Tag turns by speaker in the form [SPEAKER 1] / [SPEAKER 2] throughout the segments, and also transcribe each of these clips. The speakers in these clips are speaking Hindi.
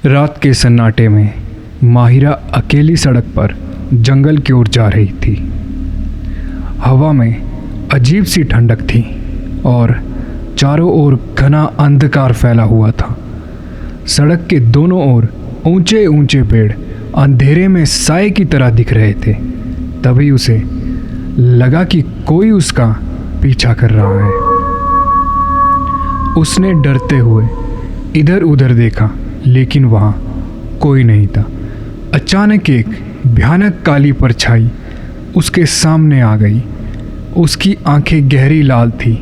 [SPEAKER 1] रात के सन्नाटे में माहिरा अकेली सड़क पर जंगल की ओर जा रही थी। हवा में अजीब सी ठंडक थी और चारों ओर घना अंधकार फैला हुआ था। सड़क के दोनों ओर ऊंचे ऊंचे पेड़ अंधेरे में साए की तरह दिख रहे थे। तभी उसे लगा कि कोई उसका पीछा कर रहा है। उसने डरते हुए इधर उधर देखा, लेकिन वहाँ कोई नहीं था। अचानक एक भयानक काली परछाई उसके सामने आ गई। उसकी आंखें गहरी लाल थी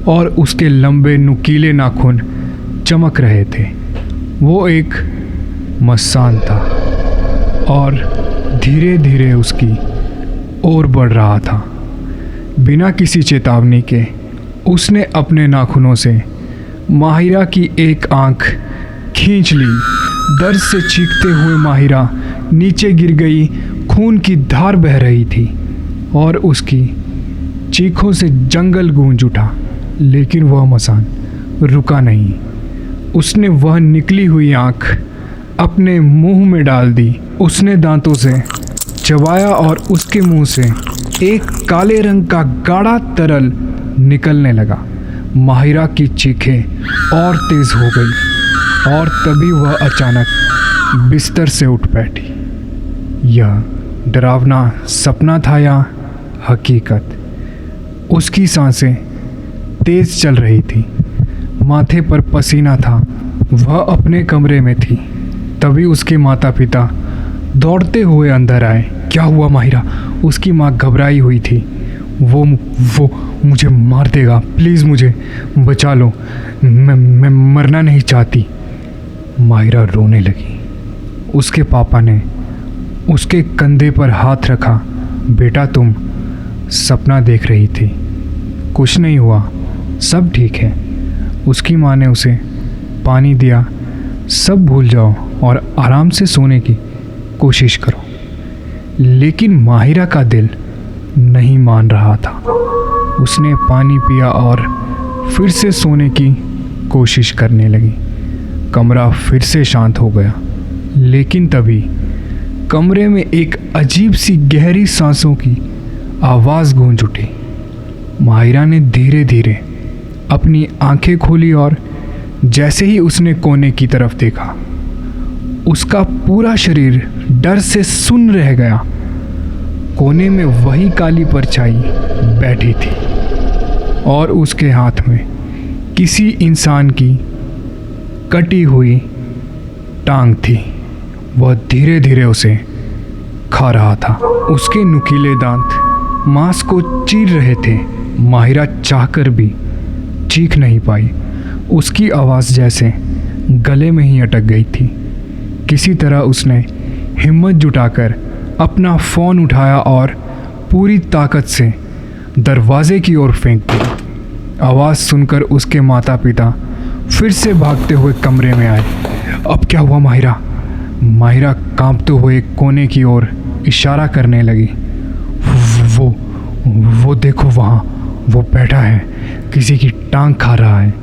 [SPEAKER 1] और उसके लंबे नुकीले नाखून चमक रहे थे। वो एक मसान था और धीरे धीरे उसकी ओर बढ़ रहा था। बिना किसी चेतावनी के उसने अपने नाखूनों से माहिरा की एक आंख खींच ली। दर्द से चीखते हुए माहिरा नीचे गिर गई। खून की धार बह रही थी और उसकी चीखों से जंगल गूंज उठा, लेकिन वह मसान रुका नहीं। उसने वह निकली हुई आंख अपने मुंह में डाल दी। उसने दांतों से चबाया और उसके मुंह से एक काले रंग का गाढ़ा तरल निकलने लगा। माहिरा की चीखें और तेज हो गई और तभी वह अचानक बिस्तर से उठ बैठी। यह डरावना सपना था या हकीकत? उसकी सांसें तेज चल रही थी, माथे पर पसीना था। वह अपने कमरे में थी। तभी उसके माता पिता दौड़ते हुए अंदर आए। क्या हुआ माहिरा? उसकी माँ घबराई हुई थी। वो मुझे मार देगा, प्लीज़ मुझे बचा लो, मैं मरना नहीं चाहती। माहिरा रोने लगी। उसके पापा ने उसके कंधे पर हाथ रखा। बेटा, तुम सपना देख रही थी, कुछ नहीं हुआ, सब ठीक है। उसकी माँ ने उसे पानी दिया। सब भूल जाओ और आराम से सोने की कोशिश करो। लेकिन माहिरा का दिल नहीं मान रहा था। उसने पानी पिया और फिर से सोने की कोशिश करने लगी। कमरा फिर से शांत हो गया, लेकिन तभी कमरे में एक अजीब सी गहरी सांसों की आवाज़ गूंज उठी। माहिरा ने धीरे धीरे अपनी आंखें खोली और जैसे ही उसने कोने की तरफ देखा, उसका पूरा शरीर डर से सुन्न रह गया। कोने में वही काली परछाई बैठी थी और उसके हाथ में किसी इंसान की कटी हुई टांग थी। वह धीरे धीरे उसे खा रहा था। उसके नुकीले दांत मांस को चीर रहे थे। माहिरा चाहकर भी चीख नहीं पाई। उसकी आवाज़ जैसे गले में ही अटक गई थी। किसी तरह उसने हिम्मत जुटाकर अपना फ़ोन उठाया और पूरी ताकत से दरवाजे की ओर फेंक दिया। आवाज़ सुनकर उसके माता पिता फिर से भागते हुए कमरे में आए। अब क्या हुआ माहिरा? माहिरा कांपते हुए कोने की ओर इशारा करने लगी। वो देखो, वहाँ वो बैठा है, किसी की टांग खा रहा है।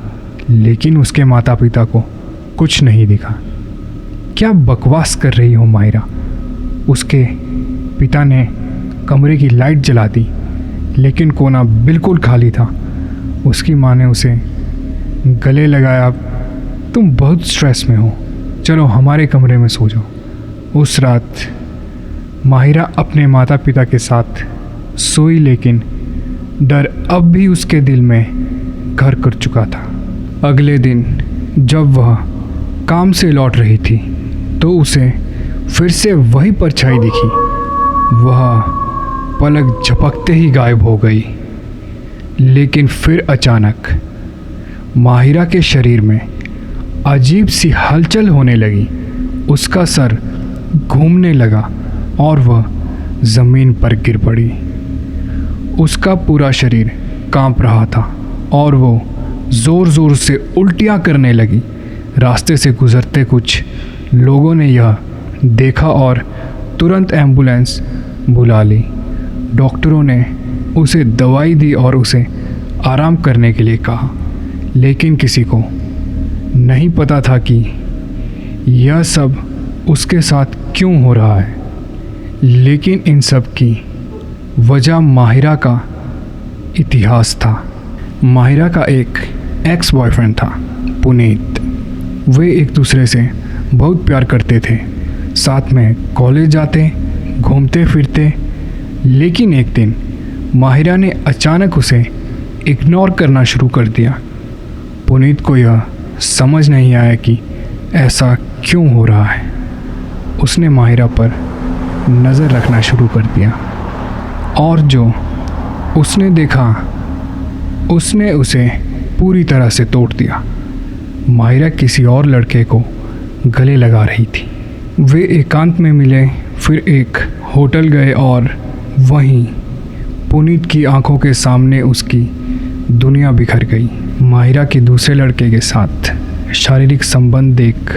[SPEAKER 1] लेकिन उसके माता पिता को कुछ नहीं दिखा। क्या बकवास कर रही हो माहिरा? उसके पिता ने कमरे की लाइट जला दी, लेकिन कोना बिल्कुल खाली था। उसकी माँ ने उसे गले लगाया। तुम बहुत स्ट्रेस में हो, चलो हमारे कमरे में सो जाओ। उस रात माहिरा अपने माता पिता के साथ सोई, लेकिन डर अब भी उसके दिल में घर कर चुका था। अगले दिन जब वह काम से लौट रही थी तो उसे फिर से वही परछाई दिखी। वह पलक झपकते ही गायब हो गई। लेकिन फिर अचानक माहिरा के शरीर में अजीब सी हलचल होने लगी। उसका सर घूमने लगा और वह ज़मीन पर गिर पड़ी। उसका पूरा शरीर कांप रहा था और वो ज़ोर ज़ोर से उल्टियाँ करने लगी। रास्ते से गुज़रते कुछ लोगों ने यह देखा और तुरंत एम्बुलेंस बुला ली। डॉक्टरों ने उसे दवाई दी और उसे आराम करने के लिए कहा, लेकिन किसी को नहीं पता था कि यह सब उसके साथ क्यों हो रहा है। लेकिन इन सब की वजह माहिरा का इतिहास था। माहिरा का एक एक्स बॉयफ्रेंड था, पुनीत। वे एक दूसरे से बहुत प्यार करते थे, साथ में कॉलेज जाते, घूमते फिरते। लेकिन एक दिन माहिरा ने अचानक उसे इग्नोर करना शुरू कर दिया। पुनीत को यह समझ नहीं आया कि ऐसा क्यों हो रहा है। उसने माहिरा पर नज़र रखना शुरू कर दिया और जो उसने देखा उसने उसे पूरी तरह से तोड़ दिया। माहिरा किसी और लड़के को गले लगा रही थी। वे एकांत में मिले, फिर एक होटल गए और वहीं पुनीत की आंखों के सामने उसकी दुनिया बिखर गई। माहिरा के दूसरे लड़के के साथ शारीरिक संबंध देख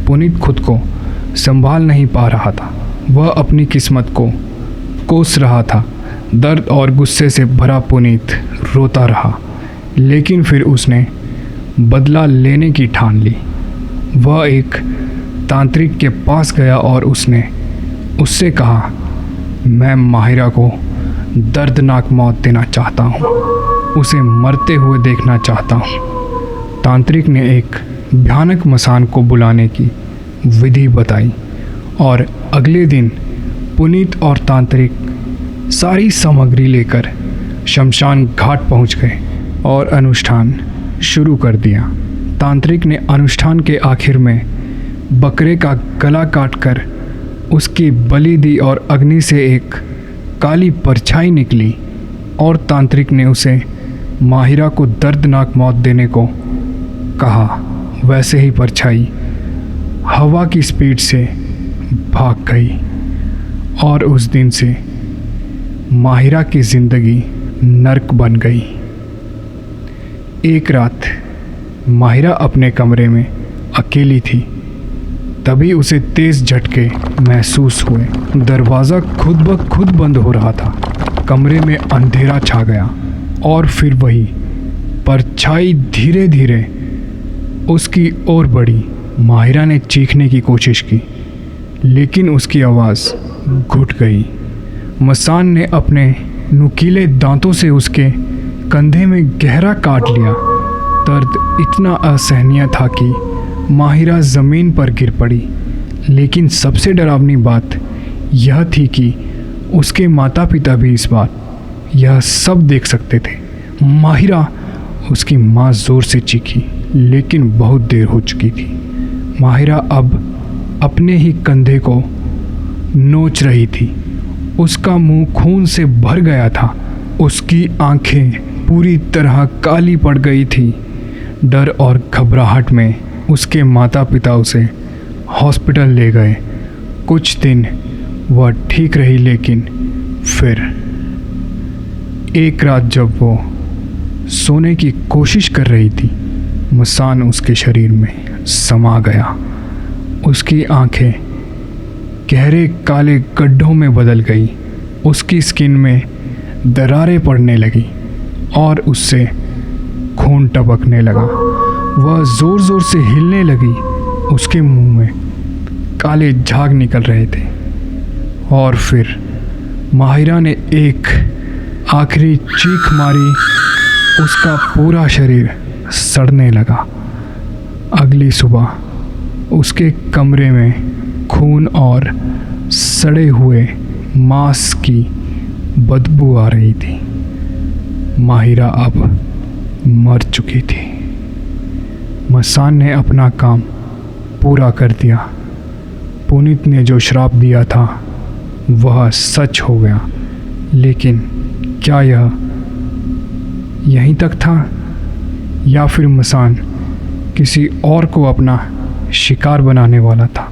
[SPEAKER 1] पुनीत खुद को संभाल नहीं पा रहा था। वह अपनी किस्मत को कोस रहा था। दर्द और गुस्से से भरा पुनीत रोता रहा, लेकिन फिर उसने बदला लेने की ठान ली। वह एक तांत्रिक के पास गया और उसने उससे कहा, मैं माहिरा को दर्दनाक मौत देना चाहता हूँ, उसे मरते हुए देखना चाहता हूँ। तांत्रिक ने एक भयानक मसान को बुलाने की विधि बताई और अगले दिन पुनीत और तांत्रिक सारी सामग्री लेकर शमशान घाट पहुँच गए और अनुष्ठान शुरू कर दिया। तांत्रिक ने अनुष्ठान के आखिर में बकरे का गला काटकर उसकी बलि दी और अग्नि से एक काली परछाई निकली और तांत्रिक ने उसे माहिरा को दर्दनाक मौत देने को कहा। वैसे ही परछाई हवा की स्पीड से भाग गई और उस दिन से माहिरा की ज़िंदगी नर्क बन गई। एक रात माहिरा अपने कमरे में अकेली थी, तभी उसे तेज़ झटके महसूस हुए। दरवाज़ा खुद ब खुद बंद हो रहा था। कमरे में अंधेरा छा गया और फिर वही परछाई धीरे धीरे उसकी ओर बढ़ी। माहिरा ने चीखने की कोशिश की, लेकिन उसकी आवाज़ घुट गई। मसान ने अपने नुकीले दांतों से उसके कंधे में गहरा काट लिया। दर्द इतना असहनीय था कि माहिरा ज़मीन पर गिर पड़ी। लेकिन सबसे डरावनी बात यह थी कि उसके माता पिता भी इस बार यह सब देख सकते थे। माहिरा, उसकी माँ ज़ोर से चीखी, लेकिन बहुत देर हो चुकी थी। माहिरा अब अपने ही कंधे को नोच रही थी। उसका मुंह खून से भर गया था। उसकी आंखें पूरी तरह काली पड़ गई थी। डर और घबराहट में उसके माता पिता उसे हॉस्पिटल ले गए। कुछ दिन वह ठीक रही, लेकिन फिर एक रात जब वो सोने की कोशिश कर रही थी, मसान उसके शरीर में समा गया। उसकी आंखें गहरे काले गड्ढों में बदल गई। उसकी स्किन में दरारें पड़ने लगी और उससे खून टपकने लगा। वह ज़ोर ज़ोर से हिलने लगी। उसके मुंह में काले झाग निकल रहे थे। और फिर माहिरा ने एक आखिरी चीख मारी। उसका पूरा शरीर सड़ने लगा। अगली सुबह उसके कमरे में खून और सड़े हुए मांस की बदबू आ रही थी। माहिरा अब मर चुकी थी। मसान ने अपना काम पूरा कर दिया। पुनीत ने जो श्राप दिया था वह सच हो गया। लेकिन क्या यह यहीं तक था, या फिर मसान किसी और को अपना शिकार बनाने वाला था?